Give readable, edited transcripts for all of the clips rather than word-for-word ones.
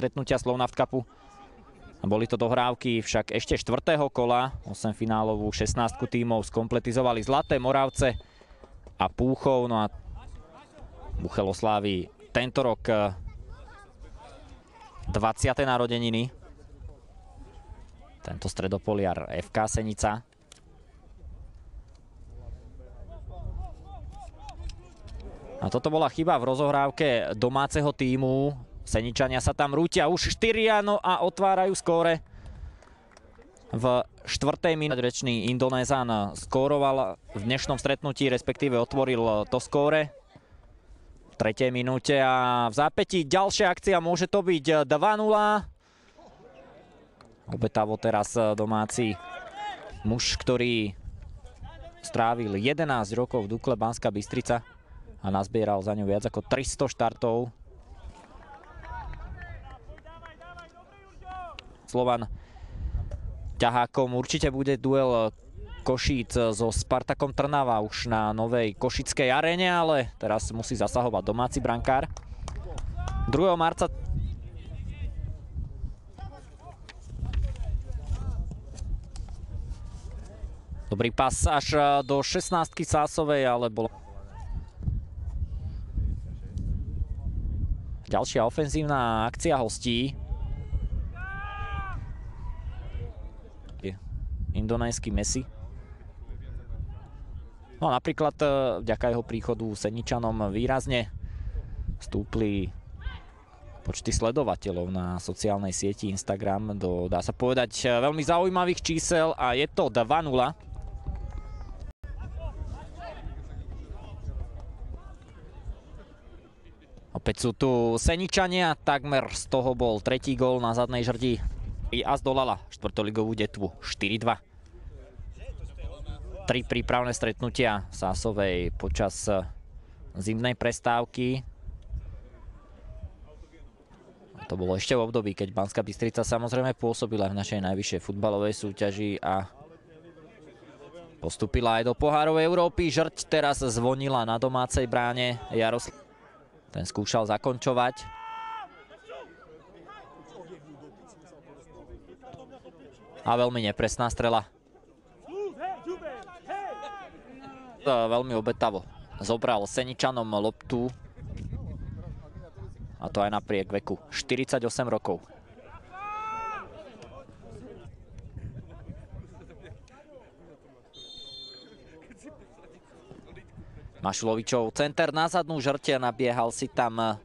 stretnutia Slovnaft Cupu. Boli to dohrávky však ešte 4. kola. 8-finálovú 16 tímov skompletizovali Zlaté Moravce a Púchov. No a Buchel oslávi tento rok 20. narodeniny. Tento stredopoliar FK Senica. A toto bola chyba v rozohrávke domáceho tímu. Seničania sa tam rútia už 4 a otvárajú skóre. V 4. minúte rečný Indonézan skóroval v dnešnom stretnutí, respektíve otvoril to skóre. V 3. minúte a v zápätí ďalšia akcia, môže to byť 2-0. Obetavo teraz domáci muž, ktorý strávil 11 rokov v Dukle Banská Bystrica a nazbieral za ňu viac ako 300 štartov. Slovan ťahákom určite bude duel Košíc so Spartakom Trnava už na novej košickej aréne, ale teraz musí zasahovať domáci brankár. 2. marca dobrý pas až do 16-ky Sásovej, ale bolo ďalšia ofenzívna akcia hostí. Indonéský Messi. No a napríklad vďaka jeho príchodu Seničanom výrazne stúpli počty sledovateľov na sociálnej sieti Instagram do, dá sa povedať, veľmi zaujímavých čísel a je to 2-0. Opäť sú tu Seničania, takmer z toho bol tretí gól na zadnej žrdi. A zdolala štvrtoligovú Detvu 4-2. 3 prípravné stretnutia Sásovej počas zimnej prestávky. To bolo ešte v období, keď Banská Bystrica samozrejme pôsobila v našej najvyššej futbalovej súťaži a postúpila aj do pohárovej Európy. Žrť teraz zvonila na domácej bráne. Jaroslav ten skúšal zakončovať. A veľmi nepresná strela. Veľmi obetavo zobral Seničanom loptu. A to aj napriek veku 48 rokov. Mašulovičov center na zadnú žrť, nabiehal si tam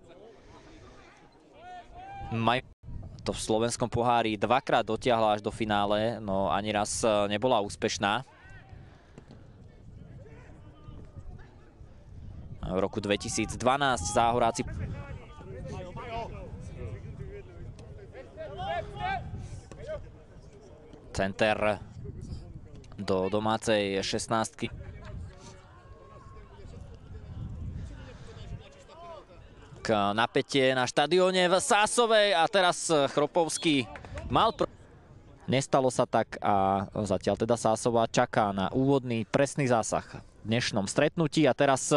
to v slovenskom pohári dvakrát dotiahla až do finále, no ani raz nebola úspešná. V roku 2012 Záhoráci center do domácej 16-ky. Napätie na štadióne v Sásovej a teraz Chropovský mal nestalo sa tak a zatiaľ teda Sásová čaká na úvodný presný zásah v dnešnom stretnutí a teraz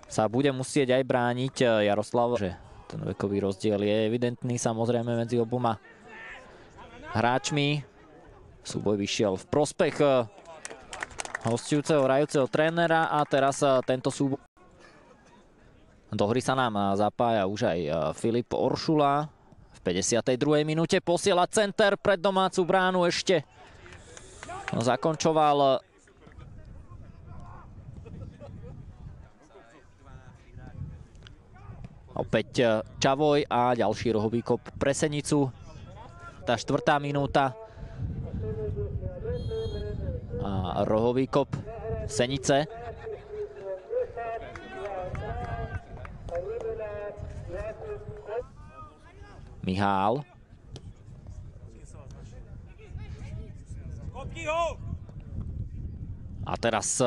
sa bude musieť aj brániť Jaroslav, že ten vekový rozdiel je evidentný samozrejme medzi oboma hráčmi. Súboj vyšiel v prospech hostujúceho hrajúceho trénera a teraz tento súboj do hry sa nám zapája už aj Filip Oršula. V 52. minúte posiela center pred domácu bránu ešte. Zakončoval opäť Čavoj a ďalší rohový kop pre Senicu. Tá 4. minúta. A rohový kop Senice. Mihál. A teraz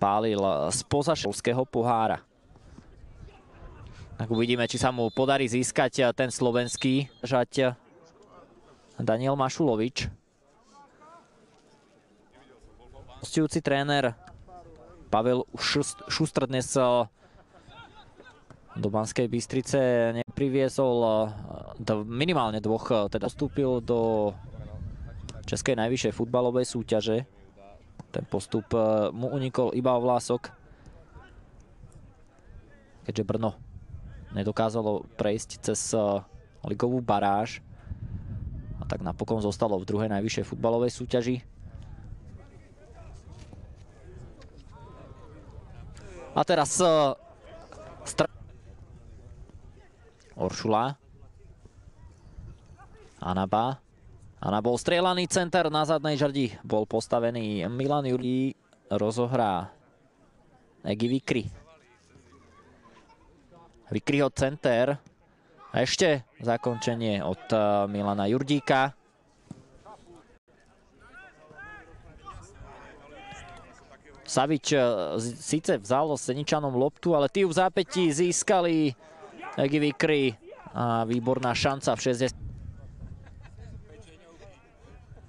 pálil spoza školského pohára. Tak uvidíme, či sa mu podarí získať ten slovenský. Žať Daniel Mašulovič. Hostujúci tréner Pavel Šustr dnes do Banskej Bystrice nepriviezol minimálne dvoch, teda vstúpil do českej najvyššej futbalovej súťaže. Ten postup mu unikol iba o vlások, keďže Brno nedokázalo prejsť cez ligovú baráž a tak napokon zostalo v druhej najvyššej futbalovej súťaži. A teraz Oršula. Anaba bol strieľaný center na zadnej žrdi. Bol postavený Milan Jurý. Rozohrá Egi Vikri. Vikriho center. A ešte zakončenie od Milana Jurdíka. Savič síce vzal Seničanom loptu, ale tí v zápätí získali Egi Vikri. A výborná šanca v 60.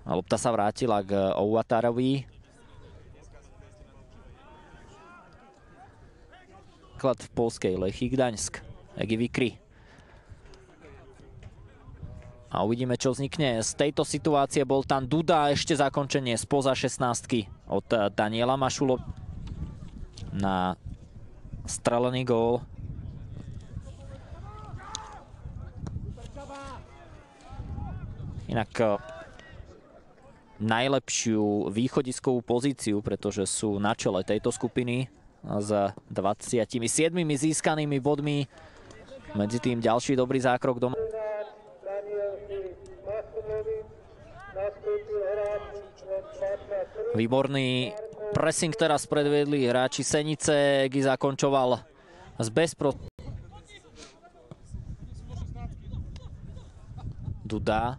A lopta sa vrátila k Ouatarovi. Základ v polskej Lechy Gdaňsk. Egi Vikri. A uvidíme, čo vznikne z tejto situácie. Bol tam Duda, ešte zakončenie spoza 16 od Daniela Mašulo na strelený gól. Inak najlepšiu východiskovú pozíciu, pretože sú na čele tejto skupiny s 27 získanými bodmi. Medzi tým ďalší dobrý zákrok doma. Výborný pressing teraz predvedli hráči Senice. Egi zakončoval z Duda.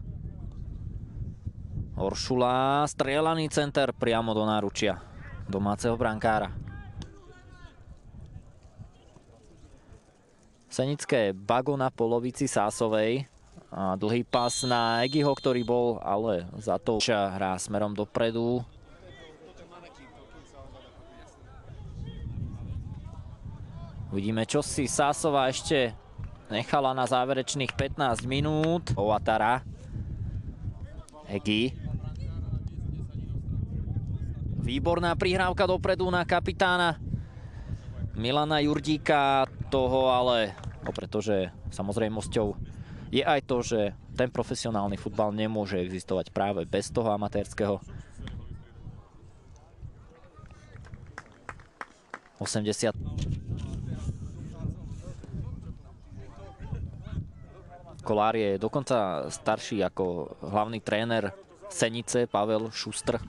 Oršula, strieľaný center priamo do náručia domáceho brankára. Senické bago na polovici Sásovej. A dlhý pas na Egiho, ktorý bol ale za to hrá smerom dopredu. Uvidíme, čo si Sásova ešte nechala na záverečných 15 minút. Ouattara. Egi. Výborná prihrávka dopredu na kapitána Milana Jurdíka. Toho ale, pretože samozrejmosťou je aj to, že ten profesionálny futbal nemôže existovať práve bez toho amatérskeho. 80. Kolár je dokonca starší ako hlavný tréner Senice, Pavel Šustr.